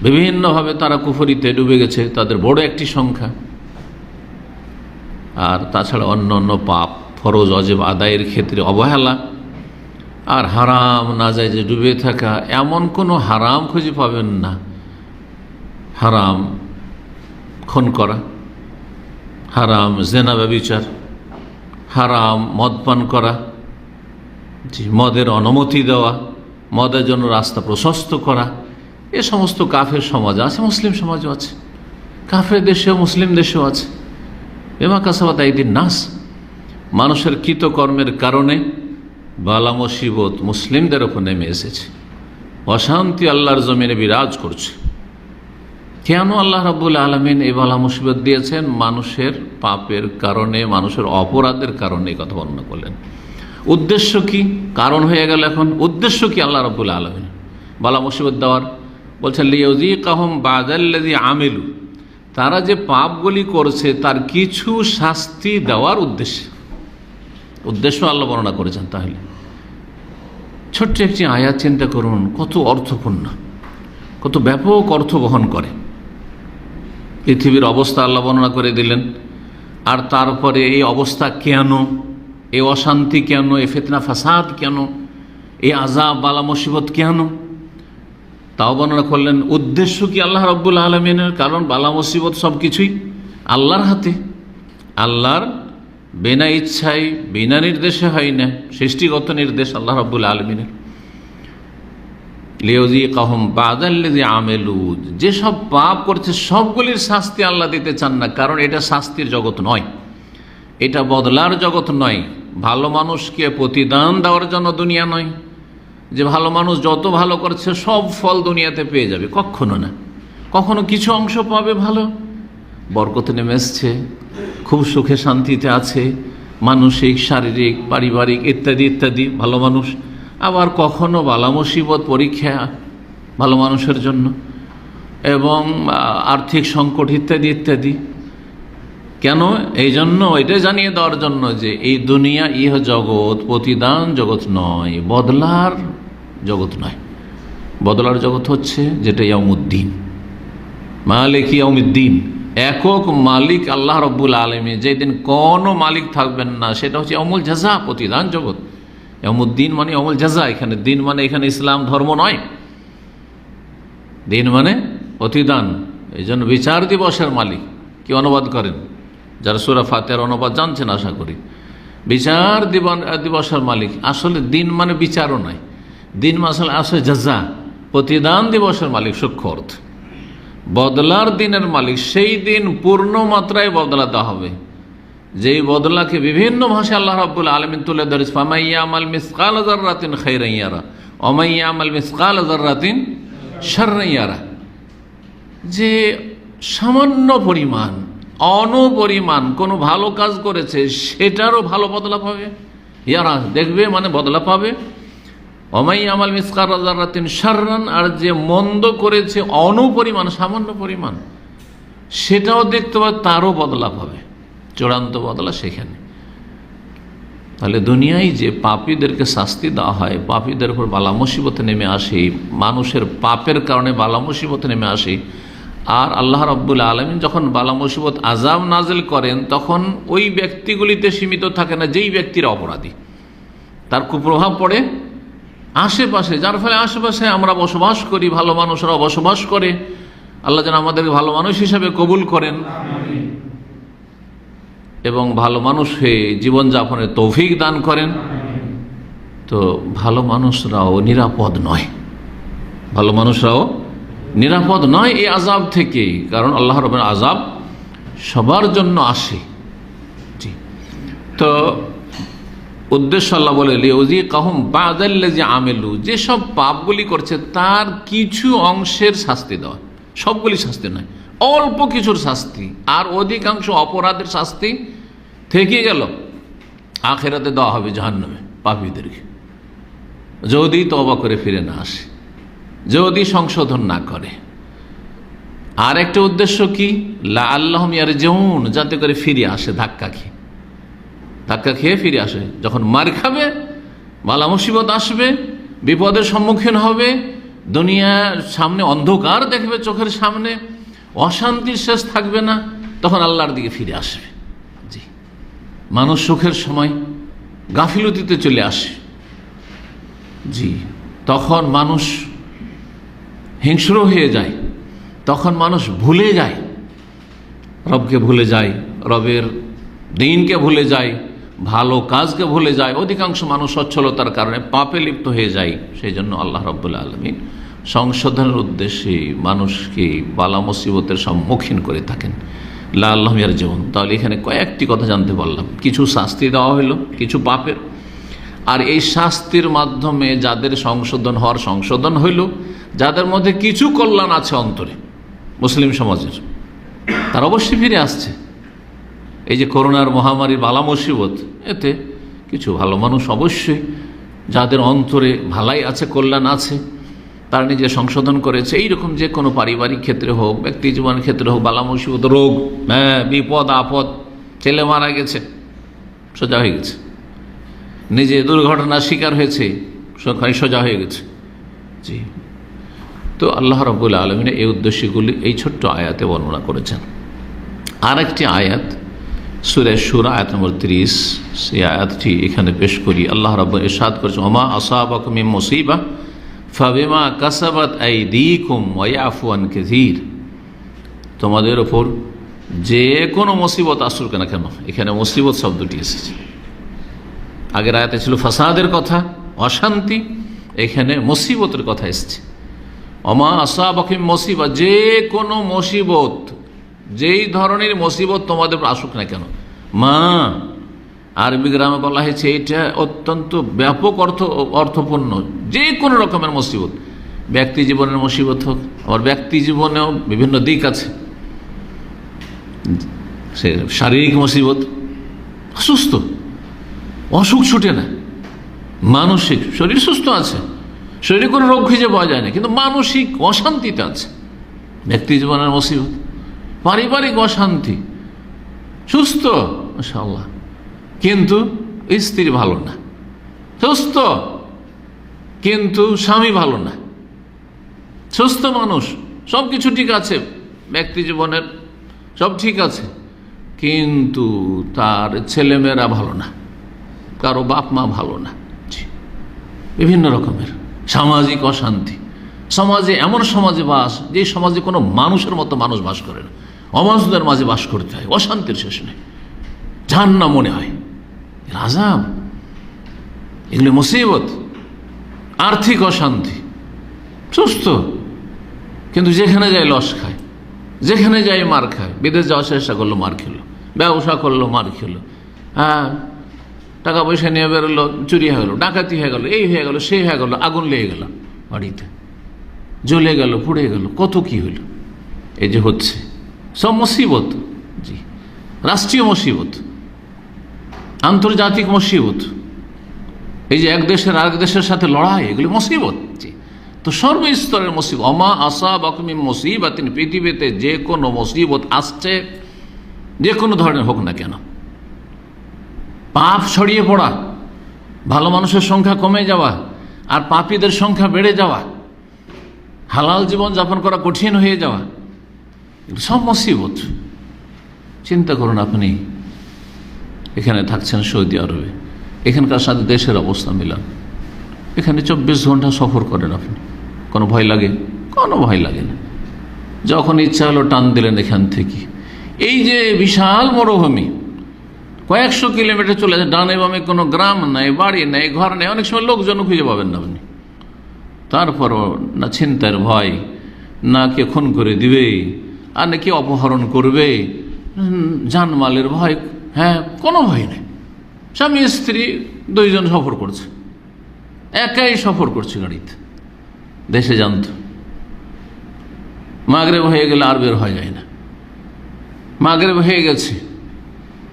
বিভিন্নভাবে তারা কুফরিতে ডুবে গেছে, তাদের বড় একটি সংখ্যা। আর তাছাড়া অন্য অন্য পাপ, ফরজ অজেব আদায়ের ক্ষেত্রে অবহেলা, আর হারাম নাজায়েজে ডুবে থাকা। এমন কোনো হারাম খুঁজে পাবেন না। হারাম খুন করা, হারাম জেনা ব্যভিচার, হারাম মদ পান করা, মদের অনুমতি দেওয়া, মদের জন্য রাস্তা প্রশস্ত করা, এ সমস্ত কাফের সমাজ আছে, মুসলিম সমাজও আছে, কাফের দেশেও মুসলিম দেশেও আছে। এমা কাসাবাত আইদিন নাস, মানুষের কৃতকর্মের কারণে বালা মুসিবত মুসলিমদের ওপর নেমে এসেছে, অশান্তি আল্লাহর জমিনে বিরাজ করছে। কেন আল্লাহ রাব্বুল আলামিন এই বালা মুসিবত দিয়েছেন? মানুষের পাপের কারণে, মানুষের অপরাধের কারণে এই কথা বর্ণনা করলেন। উদ্দেশ্য কি? কারণ হয়ে গেল, এখন উদ্দেশ্য কি আল্লাহ রাব্বুল আলামিন বালা মুসিবত দেওয়ার? বলছেন লিইউযীকাহুম বা'দাল্লাযী আমিলু, তারা যে পাপগুলি করছে তার কিছু শাস্তি দেওয়ার উদ্দেশ্য আল্লাহ বর্ণনা করেছেন। তাহলে ছোট্ট একটি আয়াত চিন্তা করুন, কত অর্থপূর্ণ, কত ব্যাপক অর্থ বহন করে। পৃথিবীর অবস্থা আল্লাহ বর্ণনা করে দিলেন, আর তারপরে এই অবস্থা কেন, এই অশান্তি কেন, এই ফিতনা ফাসাদ কেন, এই আযাব বালা মুসিবত কেন, তাও বর্ণনা করলেন। উদ্দেশ্য কি আল্লাহ রাব্বুল আলামিনের? কারণ বালা মুসিবত সব কিছুই আল্লাহর হাতে, আল্লাহর বিনা ইচ্ছায় বিনা নির্দেশে হয় না, সৃষ্টিগত নির্দেশ আল্লাহ রাব্বুল আলামিনের। লিইউযীকাহুম বা'দাল্লাযী আমিলু, যেসব পাপ করছে সবগুলির শাস্তি আল্লাহ দিতে চান না, কারণ এটা শাস্তির জগৎ নয়, এটা বদলার জগৎ নয়। ভালো মানুষকে প্রতিদান দেওয়ার জন্য দুনিয়া নয়, যে ভালো মানুষ যত ভালো করছে সব ফল দুনিয়াতে পেয়ে যাবে, কখনো না। কখনো কিছু অংশ পাবে, ভালো বরকতে নেমে এসছে, খুব সুখে শান্তিতে আছে, মানসিক শারীরিক পারিবারিক ইত্যাদি ইত্যাদি, ভালো মানুষ। আবার কখনো বালা মুসিবত পরীক্ষা ভালো মানুষের জন্য, এবং আর্থিক সংকট ইত্যাদি ইত্যাদি। কেন? এই জন্য এটাই জানিয়ে দেওয়ার জন্য যে এই দুনিয়া ইহ জগৎ প্রতিদান জগৎ নয়, বদলার জগৎ নয়। বদলার জগৎ হচ্ছে যেটা ইয়াউমুদ্দিন, মালিক ইয়াউমিদ্দিন, একক মালিক আল্লাহ রাব্বুল আলামিন। যেদিন কোনো মালিক থাকবেন না, সেটা হচ্ছে ইয়াউমুল জাযা, প্রতিদান জগৎ। ইয়াউমুদ্দিন মানে ইয়াউমুল জাযা, এখানে দিন মানে এখানে ইসলাম ধর্ম নয়, দিন মানে প্রতিদান। এই জন্য বিচার দিবসের মালিক কি অনুবাদ করেন? যারা সূরা ফাতিহার অনুবাদ জানছেন আশা করি। বিচার দিবসের মালিক, আসলে দিন মানে বিচারও নয়, দিন আসলে আসলে জাযা, প্রতিদান দিবসের মালিক, সূক্ষ্ম অর্থ। বদলার দিনের মালিক, সেই দিন পূর্ণ মাত্রায় বদলা দেওয়া হবে, যেই বদলাকে বিভিন্ন ভাষায় আল্লাহ রাব্বুল আলামিন তুলে ধরেছে। ফামান ইয়ামাল মিসকাল যাররাতিন খায়রান ইয়ারা ওয়া মান ইয়ামাল মিসকাল যাররাতিন শাররান ইয়ারা, যে সামান্য পরিমাণ অনপরিমাণ কোনো ভালো কাজ করেছে সেটারও ভালো বদলা পাবে, ইয়ারা দেখবে মানে বদলা পাবে। ওয়া মান ইয়ামাল মিসকাল যাররাতিন শাররান, আর যে মন্দ করেছে অনপরিমাণ সামান্য পরিমাণ, সেটাও দেখতে পাবে, তারও বদলা পাবে, চূড়ান্ত বদলা সেখানে। তাহলে দুনিয়ায় যে পাপীদেরকে শাস্তি দেওয়া হয়, পাপীদের উপর বালা মুসিবতে নেমে আসে, মানুষের পাপের কারণে বালা মুসিবতে নেমে আসে, আর আল্লাহ রাব্বুল আলামিন যখন বালা মুসিবত আযাব নাজিল করেন তখন ওই ব্যক্তিগুলিতে সীমিত থাকে না যেই ব্যক্তির অপরাধী, তার কুপ্রভাব পড়ে আশেপাশে, যার ফলে আশেপাশে আমরা বসবাস করি, ভালো মানুষরাও বসবাস করে। আল্লাহ যেন আমাদেরকে ভালো মানুষ হিসাবে কবুল করেন এবং ভালো মানুষ হয়ে জীবনযাপনের তৌফিক দান করেন। তো ভালো মানুষরাও নিরাপদ নয়, ভালো মানুষরাও নিরাপদ নয় এই আযাব থেকে, কারণ আল্লাহ রাব্বুল আযাব সবার জন্য আসে। জি, তো উদ্দেশ্য আল্লাহ বলে লিউযীকাহুম বা'দাল্লাযী আমিলু, যেসব পাপগুলি করছে তার কিছু অংশের শাস্তি দেওয়া, সবগুলি শাস্তি নয়, অল্প কিছুর শাস্তি, আর অধিকাংশ অপরাধের শাস্তি থেকে গেল আখিরাতে দেওয়া হবে জাহান্নামে পাপীদেরকে, যদি তওবা করে ফিরে না আসে, যদি সংশোধন না করে। আর একটা উদ্দেশ্য কি? লাআল্লাহুম ইয়ারজিউন, যাতে করে ফিরে আসে, ধাক্কা খেয়ে ফিরে আসে। যখন মার খাবে, বালা মুসিবত আসবে, বিপদের সম্মুখীন হবে, দুনিয়ার সামনে অন্ধকার দেখবে, চোখের সামনে অশান্তির শেষ থাকবে না, তখন আল্লাহর দিকে ফিরে আসবে। জি, মানুষ সুখের সময় গাফিলতিতে চলে আসে। জি, তখন মানুষ হিংস্র হয়ে যায়, তখন মানুষ ভুলে যায়, রবকে ভুলে যায়, রবের দিনকে ভুলে যায়, ভালো কাজকে ভুলে যায়। অধিকাংশ মানুষ সচ্ছলতার কারণে পাপে লিপ্ত হয়ে যায়। সেই জন্য আল্লাহ রাব্বুল আলামিন সংশোধনের উদ্দেশ্যে মানুষকে বালা মুসিবতের সম্মুখীন করে থাকেন। লাআল্লাহুম ইয়ারজিউন। তাহলে এখানে কয়েকটি কথা জানতে পারলাম। কিছু শাস্তি দেওয়া হলো কিছু পাপের, আর এই শাস্তির মাধ্যমে যাদের সংশোধন হওয়ার সংশোধন হইল, যাদের মধ্যে কিছু কল্যাণ আছে অন্তরে মুসলিম সমাজের, তার অবশ্যই ফিরে আসছে। এই যে করোনার মহামারীর বালা মুসিবত, এতে কিছু ভালো মানুষ অবশ্যই, যাদের অন্তরে ভালাই আছে, কল্যাণ আছে, তারা নিজে সংশোধন করেছে। এইরকম যে কোনো পারিবারিক ক্ষেত্রে হোক, ব্যক্তি জীবনের ক্ষেত্রে হোক, বালা মুসিবত, রোগ, বিপদ আপদ, ছেলে মারা গেছে, সোজা হয়ে গেছে, নিজে দুর্ঘটনার শিকার হয়েছে, সোজা হয়ে গেছে। জি, তো আল্লাহ রাব্বুল আলামিন এই উদ্দেশ্যগুলি এই ছোট্ট আয়াতে বর্ণনা করেছেন। আর একটি আয়াত সূরা শুরা আয়াত নম্বর 30, সেই আয়াতটি এখানে পেশ করি। আল্লাহ রাব্বুল ইরশাদ করেছেন, ওমা আসাবাকুম মিন মুসিবা ফাবিমা কাসাবাত আইদিকুম ওয়া ইয়াফু আন কাসীর। তোমাদের ওপর যে কোনো মুসিবত আসুক না কেন, এখানে মুসিবত শব্দটি এসেছে। আগের আয়াতে ছিল ফাসাদের কথা, অশান্তি, এখানে মুসিবতের কথা এসেছে। ওমা আসাবাকুম মুসিবা, যে কোনো মুসিবত, যেই ধরনের মুসিবত তোমাদের আসুক না কেন। মা আরবি গ্রামে বলা হয়েছে, এটা অত্যন্ত ব্যাপক অর্থপূর্ণ। যে কোনো রকমের মুসিবত, ব্যক্তি জীবনের মুসিবত হোক, আবার ব্যক্তি জীবনেও বিভিন্ন দিক আছে। সে শারীরিক মুসিবত, অসুস্থ, অসুখ ছুটে না, মানসিক, শরীর সুস্থ আছে, শরীরে কোনো রোগ খুঁজে পাওয়া যায় না, কিন্তু মানসিক অশান্তিতে আছে, ব্যক্তি জীবনের মুসিবত। পারিবারিক অশান্তি, সুস্থ মাশাআল্লাহ, কিন্তু স্ত্রী ভালো না, সুস্থ কিন্তু স্বামী ভালো না, সুস্থ মানুষ, সব কিছু ঠিক আছে, ব্যক্তি জীবনের সব ঠিক আছে, কিন্তু তার ছেলেমেয়েরা ভালো না, কারো বাপ মা ভালো না। বিভিন্ন রকমের সামাজিক অশান্তি, সমাজে এমন সমাজে বাস, যে সমাজে কোনো মানুষের মতো মানুষ বাস করে না, অমানুষদের মাঝে বাস করতে হয়, অশান্তির শেষ নেই, জাহান্নাম মনে হয়, আযাব, এগুলো মুসিবত। আর্থিক অশান্তি, সুস্থ কিন্তু যেখানে যায় লস খায়, যেখানে যায় মার খায়, বিদেশ যাওয়ার চেষ্টা করলো মার খেলো, ব্যবসা করলো মার খেলো, হ্যাঁ টাকা পয়সা নিয়ে বেরোলো, চুরি হয়ে গেলো, ডাকাতি হয়ে গেলো, এই হয়ে গেলো, সেই হয়ে গেলো, আগুন লেগে গেল বাড়িতে, জ্বলে গেল, পুড়ে গেল, কত কি হইল। এই যে হচ্ছে সব মুসিবত। জি, রাষ্ট্রীয় মুসিবত, আন্তর্জাতিক মুসিবত, এই যে এক দেশের আরেক দেশের সাথে লড়াই, এগুলি মুসিবত। জি, তো সর্বস্তরের মুসিবত। ওমা আসাবাকুম মিন মুসিবাতিন, পৃথিবীতে যে কোনো মুসিবত আসছে, যে কোনো ধরনের হোক না কেন, পাপ ছড়িয়ে পড়া, ভালো মানুষের সংখ্যা কমে যাওয়া আর পাপীদের সংখ্যা বেড়ে যাওয়া, হালাল জীবন যাপন করা কঠিন হয়ে যাওয়া, সব মুসিবত। চিন্তা করুন, আপনি এখানে থাকছেন সৌদি আরবে, এখানকার সাথে দেশের অবস্থা মিলান, এখানে 24 ঘন্টা সফর করেন আপনি, কোনো ভয় লাগে? কোনো ভয় লাগে না, যখন ইচ্ছা হলো টান দিলেন এখান থেকে। এই যে বিশাল মরুভূমি, কয়েকশো কিলোমিটার চলে যায়, ডানে বামে কোনো গ্রাম নাই, বাড়ি নেই, ঘর নেই, অনেক সময় লোকজন খুঁজে পাবেন না আপনি। তারপরও না ছিনতাইয়ের ভয়, না কে খুন করে দিবে, আর না কে অপহরণ করবে, জানমালের ভয়, হ্যাঁ কোনো ভয় নেই। স্বামী স্ত্রী দুইজন সফর করছে, একাই সফর করছে গাড়িতে, দেশে জানত। মাগরিব হয়ে গেলে আর বের হয়ে যায় না, মাগরিব হয়ে গেছে,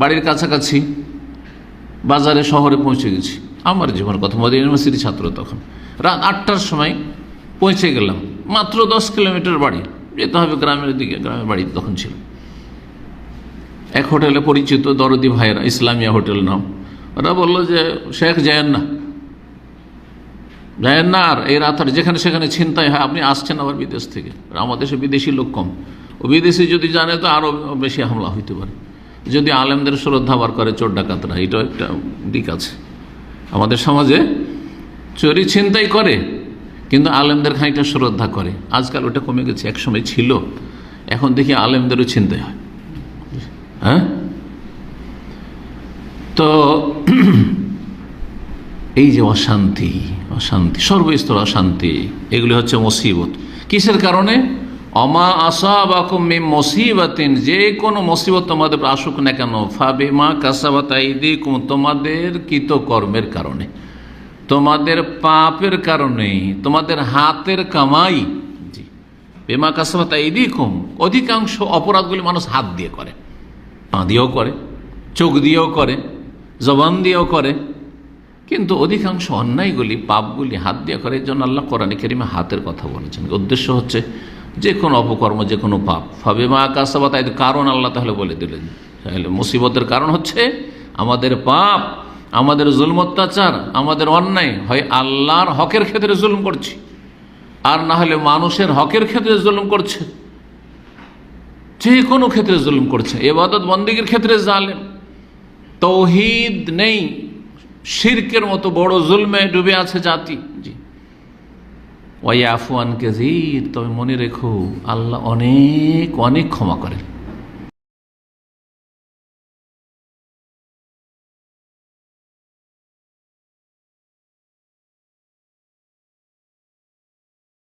বাড়ির কাছাকাছি বাজারে শহরে পৌঁছে গেছি। আমার জীবনের কথা, মদিনা ইউনিভার্সিটি ছাত্র, তখন রাত 8টার সময় পৌঁছে গেলাম, মাত্র 10 কিলোমিটার বাড়ি, যেতে হবে গ্রামের দিকে, গ্রামের বাড়ি তখন ছিল। এক হোটেলে পরিচিত দরদি ভাইয়েরা, ইসলামিয়া হোটেল নাম, ওরা বললো যে শেখ যায়েন না, যায় না। আর এই রাতার যেখানে সেখানে ছিনতাই হয়, আপনি আসছেন আবার বিদেশ থেকে, আমাদের দেশে বিদেশি লোক কম, ও বিদেশি যদি জানে তো আরও বেশি হামলা হইতে পারে, যদি আলেমদের শ্রদ্ধাবার করে চোর ডাকাতরা। এটাও একটা দিক আছে, আমাদের সমাজে চোরি ছিনতাই করে কিন্তু আলেমদের খানিকটা শ্রদ্ধা করে। আজকাল ওটা কমে গেছে, একসময় ছিল, এখন দেখি আলেমদেরও ছিনতাই হয়। হ্যাঁ, তো এই যে অশান্তি, অশান্তি সর্বস্তর অশান্তি, এগুলি হচ্ছে মুসিবত। কিসের কারণে? অমা আসাবাকুম মিন মুসিবাতিন, যে কোনো মুসিবত তোমাদের আসুক না কেন, ফাবিমা কাসাবাত আইদিকুম, তোমাদের কৃতকর্মের কারণে, তোমাদের পাপের কারণে, তোমাদের হাতের কামাই। জি, বিমা কাসাবাত আইদিকুম, অধিকাংশ অপরাধগুলি মানুষ হাত দিয়ে করে, পা দিয়েও করে, চোখ দিয়েও করে, জবান দিয়েও করে, কিন্তু অধিকাংশ অন্যায়গুলি, পাপগুলি হাত দিয়ে করে। এই জন্য আল্লাহ কোরআনে কারিমে হাতের কথা বলেছেন। উদ্দেশ্য হচ্ছে যে কোনো অপকর্ম, যে কোনো পাপ, ফাবিমা কাসাবাত আইদিকুম, কারণ আল্লাহ তাহলে বলে দিলেন, তাহলে মুসিবতের কারণ হচ্ছে আমাদের পাপ, আমাদের জুলম অত্যাচার, আমাদের অন্যায়। হয় আল্লাহর হকের ক্ষেত্রে জুলুম করছি, আর না হলে মানুষের হকের ক্ষেত্রে জুলুম করছে, যে কোনো ক্ষেত্রে জুলুম করছে, ইবাদত বন্দেগীর ক্ষেত্রে জালেম। তৌহিদ নেই, শিরকের মতো বড় জুলমে ডুবে আছে জাতি। জি, ওয়াইয়াফু আন কাসীর, তবে মনে রেখো আল্লাহ অনেক অনেক ক্ষমা করেন।